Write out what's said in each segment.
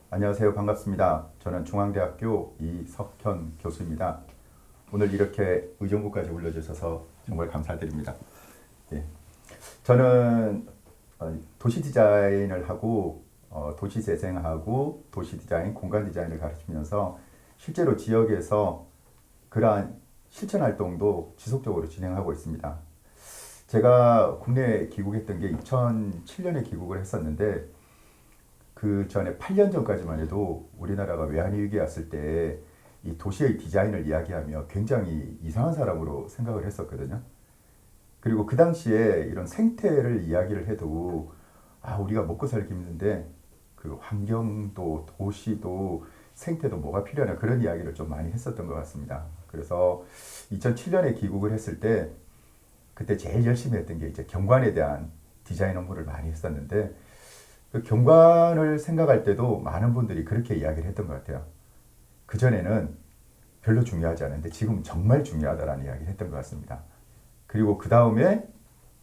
안녕하세요. 반갑습니다. 저는 중앙대학교 이석현 교수입니다. 오늘 이렇게 의정부까지 올려주셔서 정말 감사드립니다. 예. 저는 도시 디자인을 하고 도시 재생하고 도시 디자인, 공간 디자인을 가르치면서 실제로 지역에서 그러한 실천 활동도 지속적으로 진행하고 있습니다. 제가 국내에 귀국했던 게 2007년에 귀국을 했었는데 그 전에 8년 전까지만 해도 우리나라가 외환위 기가 왔을 때 이 도시의 디자인을 이야기하며 굉장히 이상한 사람으로 생각을 했었거든요. 그리고 그 당시에 이런 생태를 이야기를 해도 우리가 먹고 살기 힘든데 그 환경도 도시도 생태도 뭐가 필요하냐 그런 이야기를 좀 많이 했었던 것 같습니다. 그래서 2007년에 귀국을 했을 때 그때 제일 열심히 했던 게 이제 경관에 대한 디자인 업무를 많이 했었는데 그 경관을 생각할 때도 많은 분들이 그렇게 이야기를 했던 것 같아요. 그전에는 별로 중요하지 않은데 지금 정말 중요하다라는 이야기를 했던 것 같습니다. 그리고 그 다음에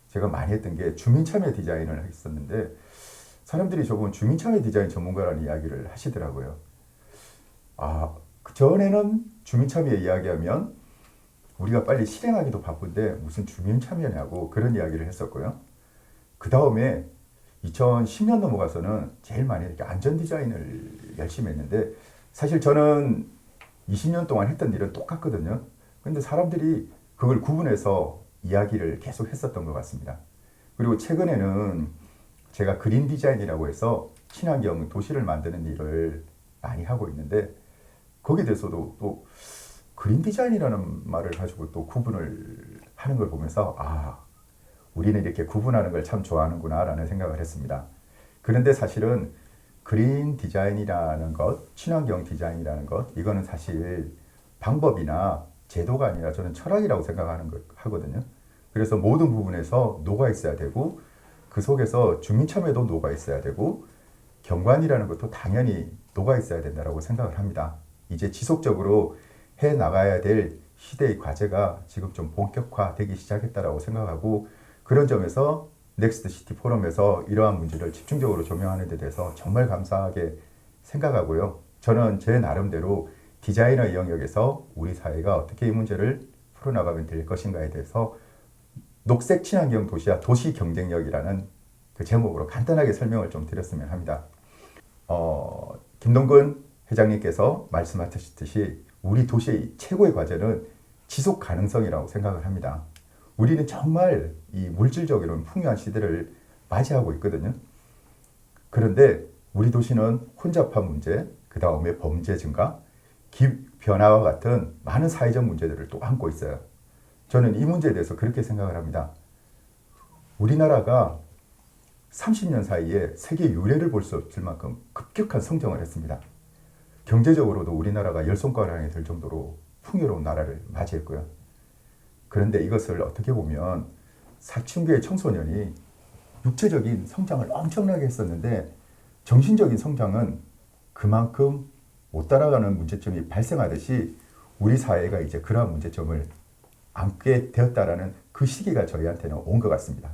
제가 많이 했던 게 주민참여 디자인을 했었는데 사람들이 저분 주민참여 디자인 전문가라는 이야기를 하시더라고요. 그 전에는 주민참여 이야기하면 우리가 빨리 실행하기도 바쁜데 무슨 주민참여냐고 그런 이야기를 했었고요. 그 다음에 2010년 넘어가서는 제일 많이 이렇게 안전 디자인을 열심히 했는데 사실 저는 20년 동안 했던 일은 똑같거든요. 근데 사람들이 그걸 구분해서 이야기를 계속 했었던 것 같습니다. 그리고 최근에는 제가 그린 디자인이라고 해서 친환경 도시를 만드는 일을 많이 하고 있는데 거기에 대해서도 또 그린 디자인이라는 말을 가지고 또 구분을 하는 걸 보면서 우리는 이렇게 구분하는 걸 참 좋아하는구나 라는 생각을 했습니다. 그런데 사실은 그린 디자인이라는 것, 친환경 디자인이라는 것, 이거는 사실 방법이나 제도가 아니라 저는 철학이라고 생각하는 하거든요. 그래서 모든 부분에서 녹아 있어야 되고 그 속에서 주민 참여도 녹아 있어야 되고 경관이라는 것도 당연히 녹아 있어야 된다고 생각을 합니다. 이제 지속적으로 해 나가야 될 시대의 과제가 지금 좀 본격화되기 시작했다라고 생각하고 그런 점에서 넥스트 시티 포럼에서 이러한 문제를 집중적으로 조명하는 데 대해서 정말 감사하게 생각하고요. 저는 제 나름대로 디자이너의 영역에서 우리 사회가 어떻게 이 문제를 풀어나가면 될 것인가에 대해서 녹색 친환경 도시와 도시 경쟁력이라는 그 제목으로 간단하게 설명을 좀 드렸으면 합니다. 김동근 회장님께서 말씀하셨듯이 우리 도시의 최고의 과제는 지속 가능성이라고 생각을 합니다. 우리는 정말 이 물질적으로는 풍요한 시대를 맞이하고 있거든요. 그런데 우리 도시는 혼잡한 문제, 그 다음에 범죄 증가, 기변화와 같은 많은 사회적 문제들을 또 안고 있어요. 저는 이 문제에 대해서 그렇게 생각을 합니다. 우리나라가 30년 사이에 세계 유례를 볼 수 없을 만큼 급격한 성장을 했습니다. 경제적으로도 우리나라가 열 손가락에 들 정도로 풍요로운 나라를 맞이했고요. 그런데 이것을 어떻게 보면 사춘기의 청소년이 육체적인 성장을 엄청나게 했었는데 정신적인 성장은 그만큼 못 따라가는 문제점이 발생하듯이 우리 사회가 이제 그러한 문제점을 안게 되었다라는 그 시기가 저희한테는 온 것 같습니다.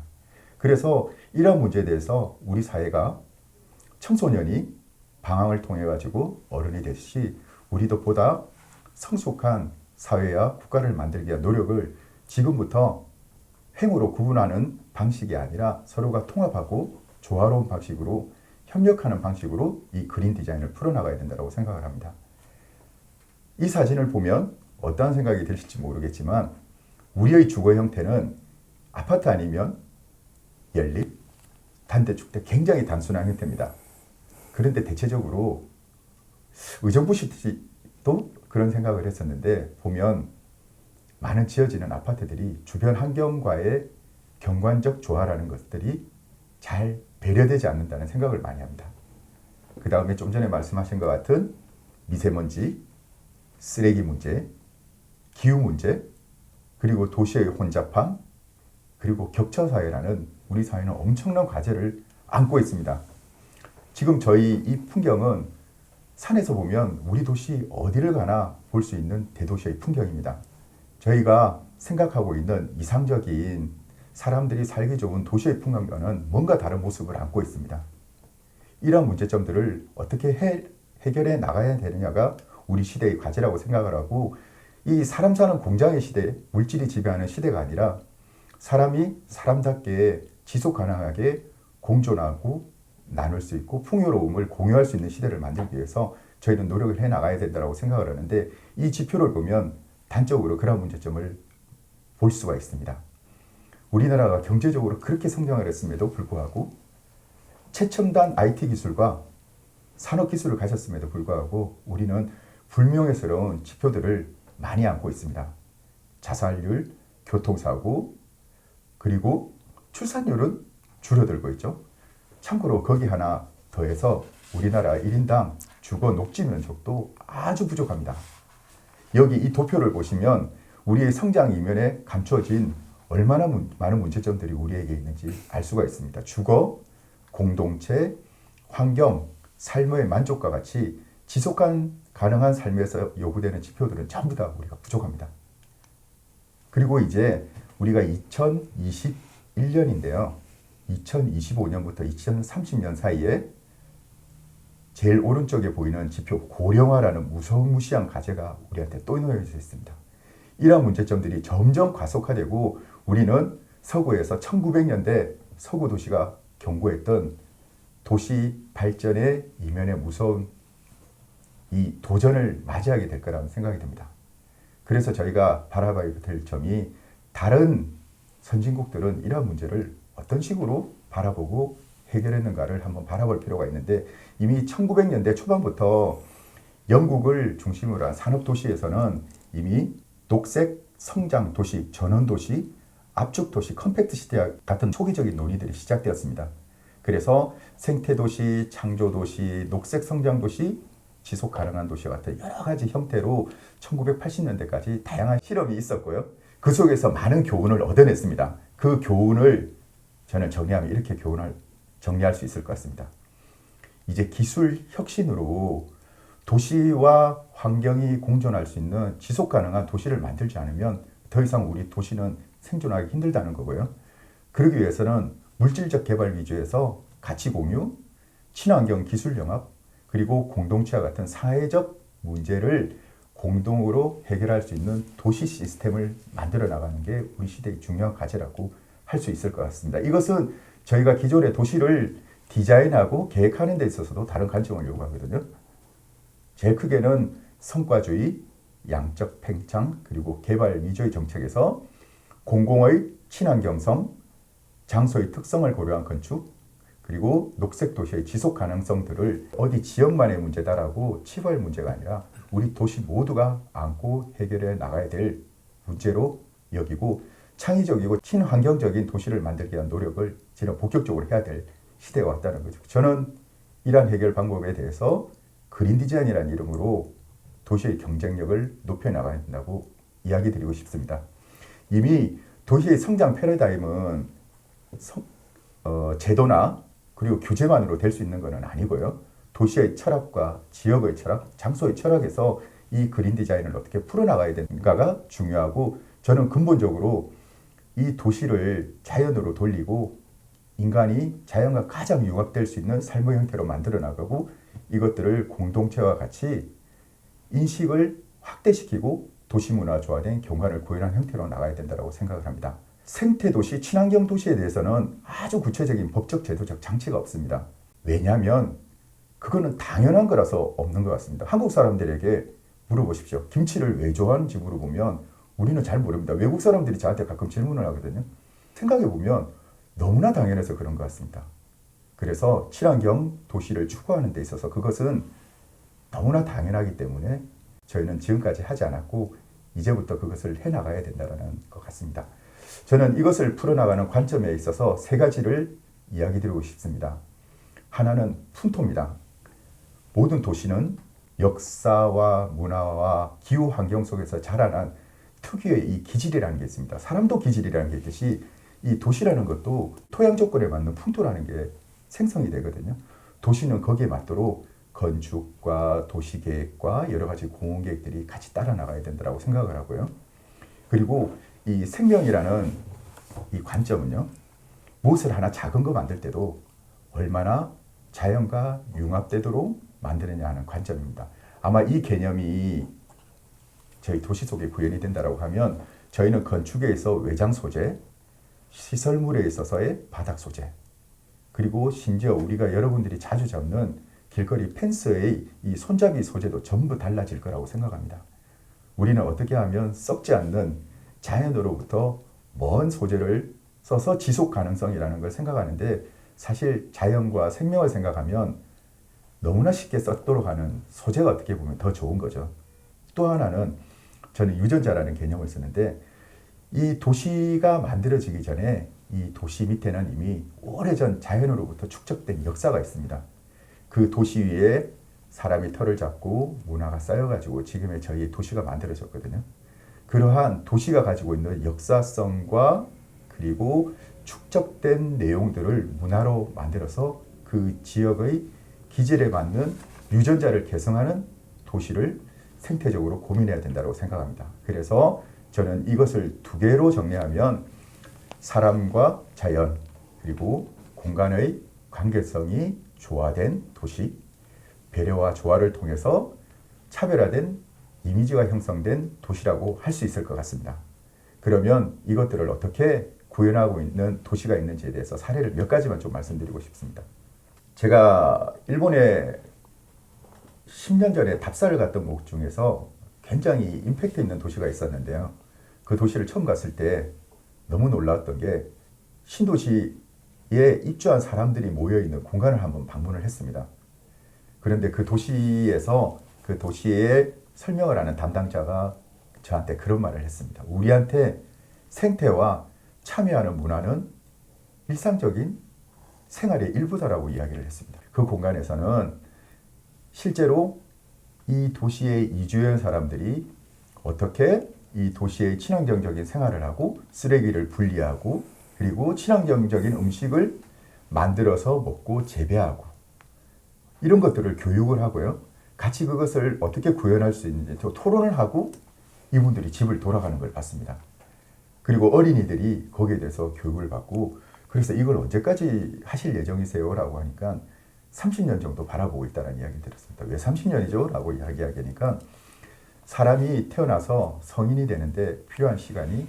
그래서 이러한 문제에 대해서 우리 사회가 청소년이 방황을 통해 가지고 어른이 되듯이 우리도 보다 성숙한 사회와 국가를 만들기 위한 노력을 지금부터 행으로 구분하는 방식이 아니라 서로가 통합하고 조화로운 방식으로 협력하는 방식으로 이 그린 디자인을 풀어나가야 된다고 생각을 합니다. 이 사진을 보면 어떠한 생각이 드실지 모르겠지만 우리의 주거 형태는 아파트 아니면 연립, 단대축대 굉장히 단순한 형태입니다. 그런데 대체적으로 의정부 시티도 그런 생각을 했었는데 보면 많은 지어지는 아파트들이 주변 환경과의 경관적 조화라는 것들이 잘 배려되지 않는다는 생각을 많이 합니다. 그 다음에 좀 전에 말씀하신 것 같은 미세먼지, 쓰레기 문제, 기후 문제, 그리고 도시의 혼잡함, 그리고 격차사회라는 우리 사회는 엄청난 과제를 안고 있습니다. 지금 저희 이 풍경은 산에서 보면 우리 도시 어디를 가나 볼 수 있는 대도시의 풍경입니다. 저희가 생각하고 있는 이상적인 사람들이 살기 좋은 도시의 풍경과는 뭔가 다른 모습을 안고 있습니다. 이런 문제점들을 어떻게 해결해 나가야 되느냐가 우리 시대의 과제라고 생각을 하고, 이 사람 사는 공장의 시대, 물질이 지배하는 시대가 아니라 사람이 사람답게 지속 가능하게 공존하고 나눌 수 있고 풍요로움을 공유할 수 있는 시대를 만들기 위해서 저희는 노력을 해 나가야 된다고 생각을 하는데, 이 지표를 보면 단적으로 그런 문제점을 볼 수가 있습니다. 우리나라가 경제적으로 그렇게 성장을 했음에도 불구하고 최첨단 IT 기술과 산업 기술을 가졌음에도 불구하고 우리는 불명예스러운 지표들을 많이 안고 있습니다. 자살률, 교통사고, 그리고 출산율은 줄어들고 있죠. 참고로 거기 하나 더해서 우리나라 1인당 주거 녹지 면적도 아주 부족합니다. 여기 이 도표를 보시면 우리의 성장 이면에 감춰진 얼마나 많은 문제점들이 우리에게 있는지 알 수가 있습니다. 주거, 공동체, 환경, 삶의 만족과 같이 지속 가능한 삶에서 요구되는 지표들은 전부 다 우리가 부족합니다. 그리고 이제 우리가 2021년인데요. 2025년부터 2030년 사이에 제일 오른쪽에 보이는 지표 고령화라는 무서무시한 과제가 우리한테 또 놓여져 있습니다. 이러한 문제점들이 점점 가속화되고 우리는 서구에서 1900년대 서구 도시가 경고했던 도시 발전의 이면에 무서운 이 도전을 맞이하게 될 거라는 생각이 듭니다. 그래서 저희가 바라봐야 될 점이, 다른 선진국들은 이러한 문제를 어떤 식으로 바라보고 해결했는가를 한번 바라볼 필요가 있는데, 이미 1900년대 초반부터 영국을 중심으로 한 산업도시에서는 이미 녹색 성장 도시, 전원 도시, 압축 도시, 컴팩트 시티 같은 초기적인 논의들이 시작되었습니다. 그래서 생태 도시, 창조 도시, 녹색 성장 도시, 지속 가능한 도시 같은 여러 가지 형태로 1980년대까지 다양한 실험이 있었고요. 그 속에서 많은 교훈을 얻어냈습니다. 그 교훈을 저는 정리하면 이렇게 교훈을 정리할 수 있을 것 같습니다. 이제 기술 혁신으로 도시와 환경이 공존할 수 있는 지속 가능한 도시를 만들지 않으면 더 이상 우리 도시는 생존하기 힘들다는 거고요. 그러기 위해서는 물질적 개발 위주에서 가치 공유, 친환경 기술 영합, 그리고 공동체와 같은 사회적 문제를 공동으로 해결할 수 있는 도시 시스템을 만들어 나가는 게 우리 시대의 중요한 과제라고 할 수 있을 것 같습니다. 이것은 저희가 기존의 도시를 디자인하고 계획하는 데 있어서도 다른 관점을 요구하거든요. 제일 크게는 성과주의, 양적 팽창, 그리고 개발 위주의 정책에서 공공의 친환경성, 장소의 특성을 고려한 건축, 그리고 녹색 도시의 지속 가능성들을 어디 지역만의 문제다라고 치부할 문제가 아니라 우리 도시 모두가 안고 해결해 나가야 될 문제로 여기고, 창의적이고 친환경적인 도시를 만들기 위한 노력을 저는 본격적으로 해야 될 시대가 왔다는 거죠. 저는 이러한 해결 방법에 대해서 그린 디자인이라는 이름으로 도시의 경쟁력을 높여 나가야 된다고 이야기 드리고 싶습니다. 이미 도시의 성장 패러다임은 제도나 그리고 규제만으로 될 수 있는 것은 아니고요. 도시의 철학과 지역의 철학, 장소의 철학에서 이 그린 디자인을 어떻게 풀어나가야 되는가가 중요하고, 저는 근본적으로 이 도시를 자연으로 돌리고 인간이 자연과 가장 융합될 수 있는 삶의 형태로 만들어 나가고, 이것들을 공동체와 같이 인식을 확대시키고 도시문화조화된 경관을 구현한 형태로 나가야 된다고 생각을 합니다. 생태도시, 친환경 도시에 대해서는 아주 구체적인 법적 제도적 장치가 없습니다. 왜냐하면 그거는 당연한 거라서 없는 것 같습니다. 한국 사람들에게 물어보십시오. 김치를 왜 좋아하는지 물어보면 우리는 잘 모릅니다. 외국 사람들이 저한테 가끔 질문을 하거든요. 생각해보면 너무나 당연해서 그런 것 같습니다. 그래서 친환경 도시를 추구하는 데 있어서 그것은 너무나 당연하기 때문에 저희는 지금까지 하지 않았고 이제부터 그것을 해나가야 된다는 것 같습니다. 저는 이것을 풀어나가는 관점에 있어서 세 가지를 이야기 드리고 싶습니다. 하나는 풍토입니다. 모든 도시는 역사와 문화와 기후 환경 속에서 자라난 특유의 이 기질이라는 게 있습니다. 사람도 기질이라는 게 있듯이 이 도시라는 것도 토양 조건에 맞는 풍토라는 게 생성이 되거든요. 도시는 거기에 맞도록 건축과 도시계획과 여러 가지 공원계획들이 같이 따라 나가야 된다고 생각을 하고요. 그리고 이 생명이라는 이 관점은요, 무엇을 하나 작은 거 만들 때도 얼마나 자연과 융합되도록 만드느냐 하는 관점입니다. 아마 이 개념이 저희 도시 속에 구현이 된다고 하면 저희는 건축에 있어 외장 소재, 시설물에 있어서의 바닥 소재, 그리고 심지어 우리가 여러분들이 자주 잡는 길거리 펜스의 이 손잡이 소재도 전부 달라질 거라고 생각합니다. 우리는 어떻게 하면 썩지 않는 자연으로부터 먼 소재를 써서 지속 가능성이라는 걸 생각하는데, 사실 자연과 생명을 생각하면 너무나 쉽게 썩도록 하는 소재가 어떻게 보면 더 좋은 거죠. 또 하나는 저는 유전자라는 개념을 쓰는데, 이 도시가 만들어지기 전에 이 도시 밑에는 이미 오래전 자연으로부터 축적된 역사가 있습니다. 그 도시 위에 사람이 터를 잡고 문화가 쌓여가지고 지금의 저희 도시가 만들어졌거든요. 그러한 도시가 가지고 있는 역사성과 그리고 축적된 내용들을 문화로 만들어서 그 지역의 기질에 맞는 유전자를 개성하는 도시를 생태적으로 고민해야 된다고 생각합니다. 그래서 저는 이것을 두 개로 정리하면 사람과 자연 그리고 공간의 관계성이 조화된 도시, 배려와 조화를 통해서 차별화된 이미지가 형성된 도시라고 할 수 있을 것 같습니다. 그러면 이것들을 어떻게 구현하고 있는 도시가 있는지에 대해서 사례를 몇 가지만 좀 말씀드리고 싶습니다. 제가 일본에 10년 전에 답사를 갔던 곳 중에서 굉장히 임팩트 있는 도시가 있었는데요. 그 도시를 처음 갔을 때 너무 놀라웠던 게, 신도시에 입주한 사람들이 모여있는 공간을 한번 방문을 했습니다. 그런데 그 도시에서 그 도시의 설명을 하는 담당자가 저한테 그런 말을 했습니다. 우리한테 생태와 참여하는 문화는 일상적인 생활의 일부다라고 이야기를 했습니다. 그 공간에서는 실제로 이 도시에 이주한 사람들이 어떻게 이 도시의 친환경적인 생활을 하고 쓰레기를 분리하고 그리고 친환경적인 음식을 만들어서 먹고 재배하고 이런 것들을 교육을 하고요. 같이 그것을 어떻게 구현할 수 있는지 토론을 하고 이분들이 집을 돌아가는 걸 봤습니다. 그리고 어린이들이 거기에 대해서 교육을 받고, 그래서 이걸 언제까지 하실 예정이세요? 라고 하니까 30년 정도 바라보고 있다는 이야기를 들었습니다. 왜 30년이죠? 라고 이야기하니까 사람이 태어나서 성인이 되는데 필요한 시간이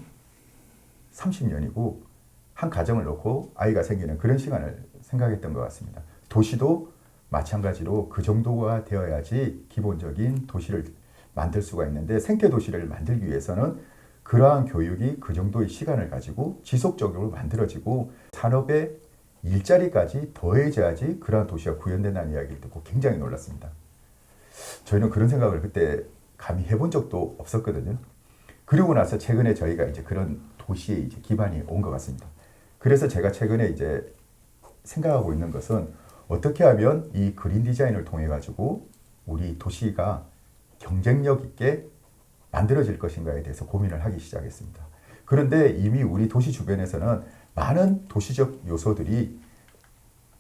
30년이고 한 가정을 놓고 아이가 생기는 그런 시간을 생각했던 것 같습니다. 도시도 마찬가지로 그 정도가 되어야지 기본적인 도시를 만들 수가 있는데, 생태도시를 만들기 위해서는 그러한 교육이 그 정도의 시간을 가지고 지속적으로 만들어지고 산업의 일자리까지 더해져야지 그러한 도시가 구현된다는 이야기를 듣고 굉장히 놀랐습니다. 저희는 그런 생각을 그때 감히 해본 적도 없었거든요. 그리고 나서 최근에 저희가 이제 그런 도시에 이제 기반이 온 것 같습니다. 그래서 제가 최근에 이제 생각하고 있는 것은 어떻게 하면 이 그린 디자인을 통해 가지고 우리 도시가 경쟁력 있게 만들어질 것인가에 대해서 고민을 하기 시작했습니다. 그런데 이미 우리 도시 주변에서는 많은 도시적 요소들이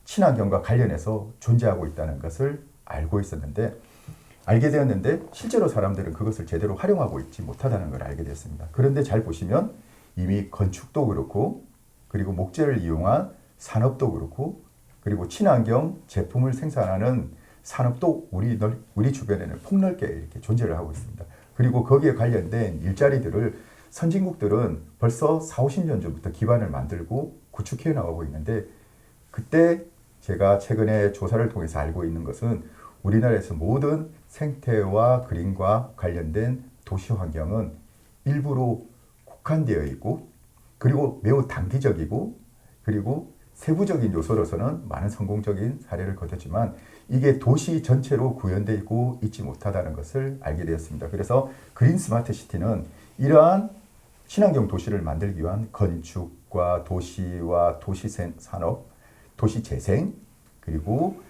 친환경과 관련해서 존재하고 있다는 것을 알게 되었는데 실제로 사람들은 그것을 제대로 활용하고 있지 못하다는 걸 알게 되었습니다. 그런데 잘 보시면 이미 건축도 그렇고 그리고 목재를 이용한 산업도 그렇고 그리고 친환경 제품을 생산하는 산업도 우리 주변에는 폭넓게 이렇게 존재를 하고 있습니다. 그리고 거기에 관련된 일자리들을 선진국들은 벌써 40-50년 전부터 기반을 만들고 구축해 나가고 있는데, 그때 제가 최근에 조사를 통해서 알고 있는 것은 우리나라에서 모든 생태와 그린과 관련된 도시 환경은 일부로 국한되어 있고 그리고 매우 단기적이고 그리고 세부적인 요소로서는 많은 성공적인 사례를 거뒀지만 이게 도시 전체로 구현되고 있지 못하다는 것을 알게 되었습니다. 그래서 그린 스마트 시티는 이러한 친환경 도시를 만들기 위한 건축과 도시와 도시 산업, 도시 재생, 그리고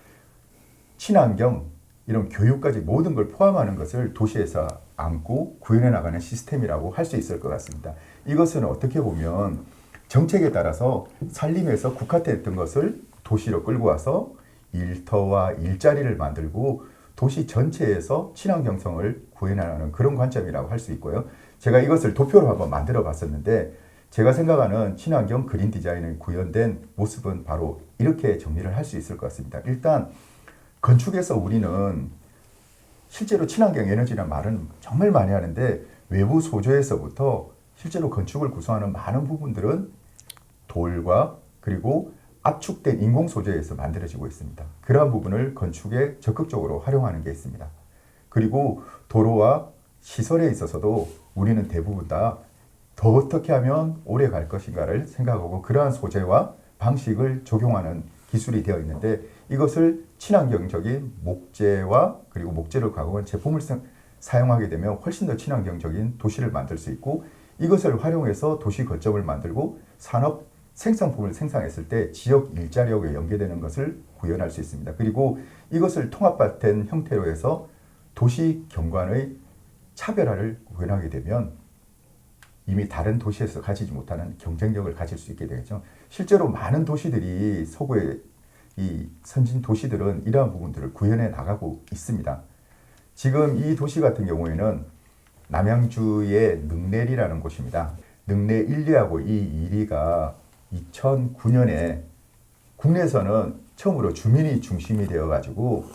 친환경 이런 교육까지 모든 걸 포함하는 것을 도시에서 안고 구현해 나가는 시스템이라고 할 수 있을 것 같습니다. 이것은 어떻게 보면 정책에 따라서 산림에서 국화됐던 것을 도시로 끌고 와서 일터와 일자리를 만들고 도시 전체에서 친환경성을 구현하는 그런 관점이라고 할 수 있고요. 제가 이것을 도표로 한번 만들어 봤었는데 제가 생각하는 친환경 그린 디자인이 구현된 모습은 바로 이렇게 정리를 할 수 있을 것 같습니다. 일단 건축에서 우리는 실제로 친환경 에너지라는 말은 정말 많이 하는데 외부 소재에서부터 실제로 건축을 구성하는 많은 부분들은 돌과 그리고 압축된 인공 소재에서 만들어지고 있습니다. 그러한 부분을 건축에 적극적으로 활용하는 게 있습니다. 그리고 도로와 시설에 있어서도 우리는 대부분 다 더 어떻게 하면 오래 갈 것인가를 생각하고 그러한 소재와 방식을 적용하는 기술이 되어 있는데 이것을 친환경적인 목재와 그리고 목재를 가공한 제품을 사용하게 되면 훨씬 더 친환경적인 도시를 만들 수 있고 이것을 활용해서 도시 거점을 만들고 산업 생산품을 생산했을 때 지역 일자리하고 연계되는 것을 구현할 수 있습니다. 그리고 이것을 통합된 형태로 해서 도시 경관의 차별화를 구현하게 되면 이미 다른 도시에서 가지지 못하는 경쟁력을 가질 수 있게 되겠죠. 실제로 많은 도시들이 서구의 이 선진 도시들은 이러한 부분들을 구현해 나가고 있습니다. 지금 이 도시 같은 경우에는 남양주의 능내리라는 곳입니다. 능내 1리하고 이 2리가 2009년에 국내에서는 처음으로 주민이 중심이 되어가지고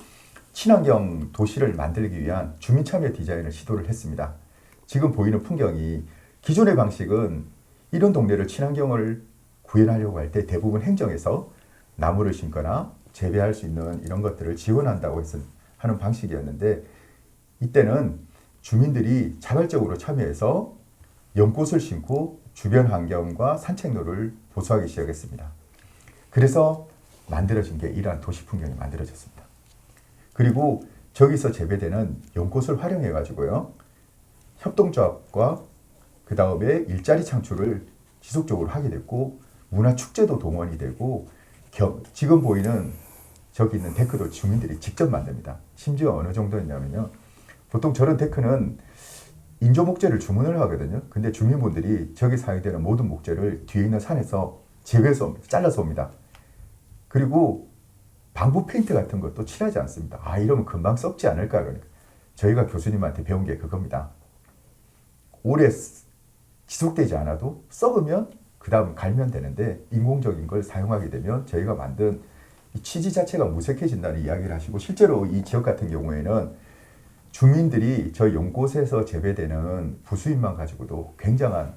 친환경 도시를 만들기 위한 주민참여 디자인을 시도를 했습니다. 지금 보이는 풍경이 기존의 방식은 이런 동네를 친환경을 구현하려고 할 때 대부분 행정에서 나무를 심거나 재배할 수 있는 이런 것들을 지원한다고 해서 하는 방식이었는데 이때는 주민들이 자발적으로 참여해서 연꽃을 심고 주변 환경과 산책로를 보수하기 시작했습니다. 그래서 만들어진 게 이러한 도시 풍경이 만들어졌습니다. 그리고 저기서 재배되는 연꽃을 활용해 가지고요. 협동조합과 그 다음에 일자리 창출을 지속적으로 하게 됐고 문화축제도 동원이 되고 지금 보이는 저기 있는 데크도 주민들이 직접 만듭니다. 심지어 어느 정도였냐면요. 보통 저런 데크는 인조 목재를 주문을 하거든요. 근데 주민분들이 저기 사용되는 모든 목재를 뒤에 있는 산에서 재배해서 잘라서 옵니다. 그리고 방부 페인트 같은 것도 칠하지 않습니다. 아, 이러면 금방 썩지 않을까. 그러니까 저희가 교수님한테 배운 게 그겁니다. 오래 지속되지 않아도 썩으면 그 다음 갈면 되는데 인공적인 걸 사용하게 되면 저희가 만든 이 취지 자체가 무색해진다는 이야기를 하시고 실제로 이 지역 같은 경우에는 주민들이 저 연꽃에서 재배되는 부수입만 가지고도 굉장한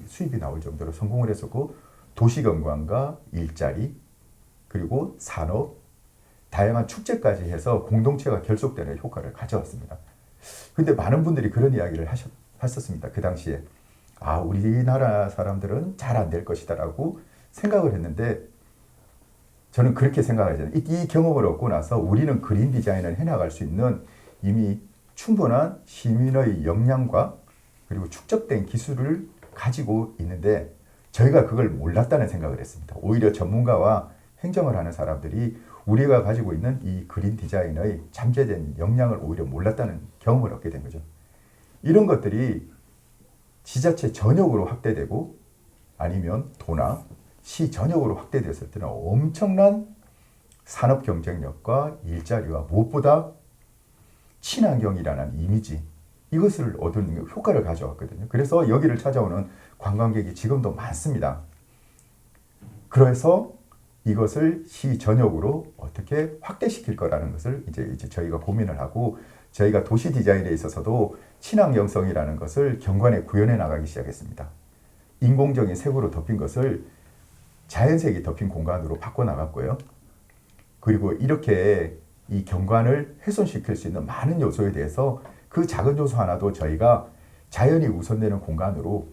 수입이 나올 정도로 성공을 했었고 도시경관과 일자리 그리고 산업 다양한 축제까지 해서 공동체가 결속되는 효과를 가져왔습니다. 근데 많은 분들이 그런 이야기를 하셨습니다. 그 당시에 아, 우리나라 사람들은 잘 안 될 것이다 라고 생각을 했는데 저는 그렇게 생각하잖아요. 이 경험을 얻고 나서 우리는 그린 디자인을 해나갈 수 있는 이미 충분한 시민의 역량과 그리고 축적된 기술을 가지고 있는데 저희가 그걸 몰랐다는 생각을 했습니다. 오히려 전문가와 행정을 하는 사람들이 우리가 가지고 있는 이 그린 디자인의 잠재된 역량을 오히려 몰랐다는 경험을 얻게 된 거죠. 이런 것들이 지자체 전역으로 확대되고 아니면 도나 시 전역으로 확대됐을 때는 엄청난 산업 경쟁력과 일자리와 무엇보다 친환경이라는 이미지 이것을 얻는 효과를 가져왔거든요. 그래서 여기를 찾아오는 관광객이 지금도 많습니다. 그래서 이것을 시 전역으로 어떻게 확대시킬 거라는 것을 이제 저희가 고민을 하고 저희가 도시 디자인에 있어서도 친환경성이라는 것을 경관에 구현해 나가기 시작했습니다. 인공적인 색으로 덮인 것을 자연색이 덮인 공간으로 바꿔 나갔고요. 그리고 이렇게 이 경관을 훼손시킬 수 있는 많은 요소에 대해서 그 작은 요소 하나도 저희가 자연이 우선되는 공간으로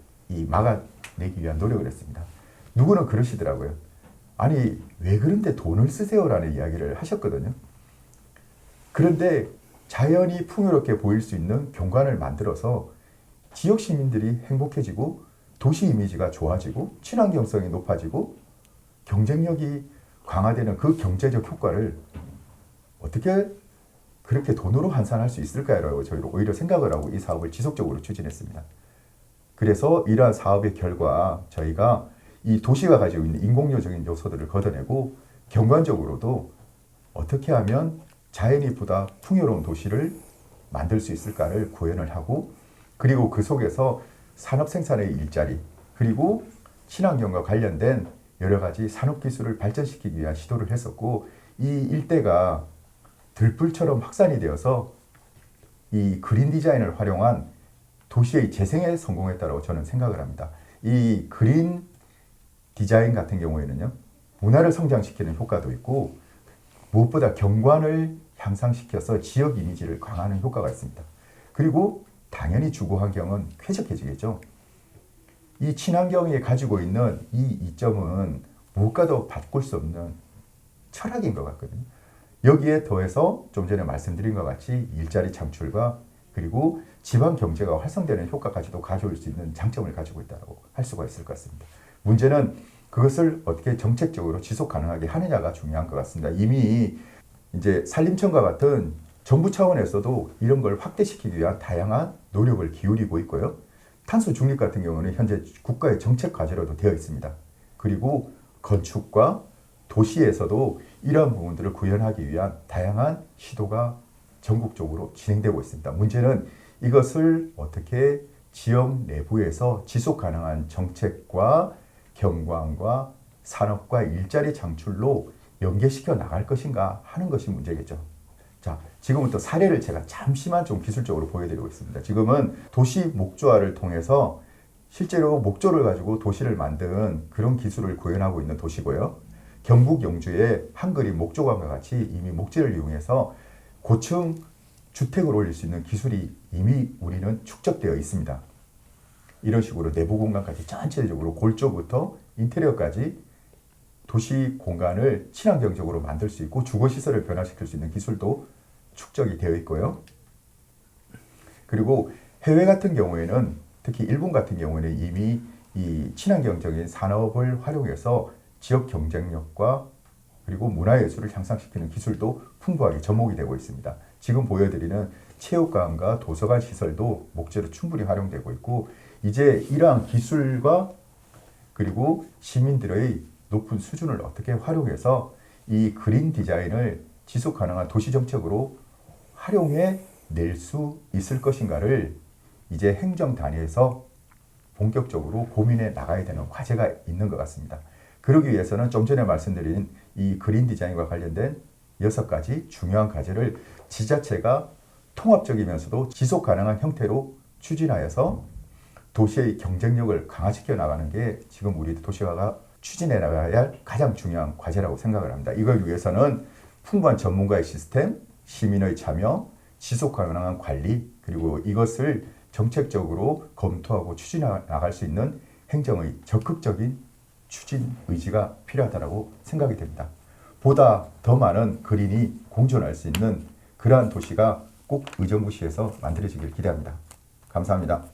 막아내기 위한 노력을 했습니다. 누구는 그러시더라고요. 아니, 왜 그런데 돈을 쓰세요라는 이야기를 하셨거든요. 그런데 자연이 풍요롭게 보일 수 있는 경관을 만들어서 지역 시민들이 행복해지고 도시 이미지가 좋아지고 친환경성이 높아지고 경쟁력이 강화되는 그 경제적 효과를 어떻게 그렇게 돈으로 환산할 수 있을까라고 저희는 오히려 생각을 하고 이 사업을 지속적으로 추진했습니다. 그래서 이러한 사업의 결과 저희가 이 도시가 가지고 있는 인공적인 요소들을 걷어내고 경관적으로도 어떻게 하면 자연이 보다 풍요로운 도시를 만들 수 있을까를 구현을 하고 그리고 그 속에서 산업 생산의 일자리 그리고 친환경과 관련된 여러 가지 산업 기술을 발전시키기 위한 시도를 했었고 이 일대가 들불처럼 확산이 되어서 이 그린 디자인을 활용한 도시의 재생에 성공했다고 저는 생각을 합니다. 이 그린 디자인 같은 경우에는요, 문화를 성장시키는 효과도 있고 무엇보다 경관을 향상시켜서 지역 이미지를 강화하는 효과가 있습니다. 그리고 당연히 주거 환경은 쾌적해지겠죠. 이 친환경이 가지고 있는 이 이점은 무엇과도 바꿀 수 없는 철학인 것 같거든요. 여기에 더해서 좀 전에 말씀드린 것 같이 일자리 창출과 그리고 지방 경제가 활성되는 효과까지도 가져올 수 있는 장점을 가지고 있다고 할 수가 있을 것 같습니다. 문제는 그것을 어떻게 정책적으로 지속 가능하게 하느냐가 중요한 것 같습니다. 이미 이제 산림청과 같은 정부 차원에서도 이런 걸 확대시키기 위한 다양한 노력을 기울이고 있고요. 탄소 중립 같은 경우는 현재 국가의 정책 과제로도 되어 있습니다. 그리고 건축과 도시에서도 이러한 부분들을 구현하기 위한 다양한 시도가 전국적으로 진행되고 있습니다. 문제는 이것을 어떻게 지역 내부에서 지속 가능한 정책과 경관과 산업과 일자리 창출로 연계시켜 나갈 것인가 하는 것이 문제겠죠. 자, 지금부터 사례를 제가 잠시만 좀 기술적으로 보여드리고 있습니다. 지금은 도시 목조화를 통해서 실제로 목조를 가지고 도시를 만든 그런 기술을 구현하고 있는 도시고요. 경북 영주의 한그리 목조관과 같이 이미 목재를 이용해서 고층 주택을 올릴 수 있는 기술이 이미 우리는 축적되어 있습니다. 이런 식으로 내부 공간까지 전체적으로 골조부터 인테리어까지 도시 공간을 친환경적으로 만들 수 있고 주거시설을 변화시킬 수 있는 기술도 축적이 되어 있고요. 그리고 해외 같은 경우에는 특히 일본 같은 경우에는 이미 이 친환경적인 산업을 활용해서 지역 경쟁력과 그리고 문화예술을 향상시키는 기술도 풍부하게 접목이 되고 있습니다. 지금 보여드리는 체육관과 도서관 시설도 목재로 충분히 활용되고 있고 이제 이러한 기술과 그리고 시민들의 높은 수준을 어떻게 활용해서 이 그린 디자인을 지속 가능한 도시 정책으로 활용해 낼 수 있을 것인가를 이제 행정 단위에서 본격적으로 고민해 나가야 되는 과제가 있는 것 같습니다. 그러기 위해서는 좀 전에 말씀드린 이 그린 디자인과 관련된 6가지 중요한 과제를 지자체가 통합적이면서도 지속 가능한 형태로 추진하여서 도시의 경쟁력을 강화시켜 나가는 게 지금 우리 도시화가 추진해 나가야 할 가장 중요한 과제라고 생각을 합니다. 이걸 위해서는 풍부한 전문가의 시스템, 시민의 참여, 지속 가능한 관리, 그리고 이것을 정책적으로 검토하고 추진해 나갈 수 있는 행정의 적극적인 추진 의지가 필요하다고 생각이 됩니다. 보다 더 많은 그린이 공존할 수 있는 그러한 도시가 꼭 의정부시에서 만들어지길 기대합니다. 감사합니다.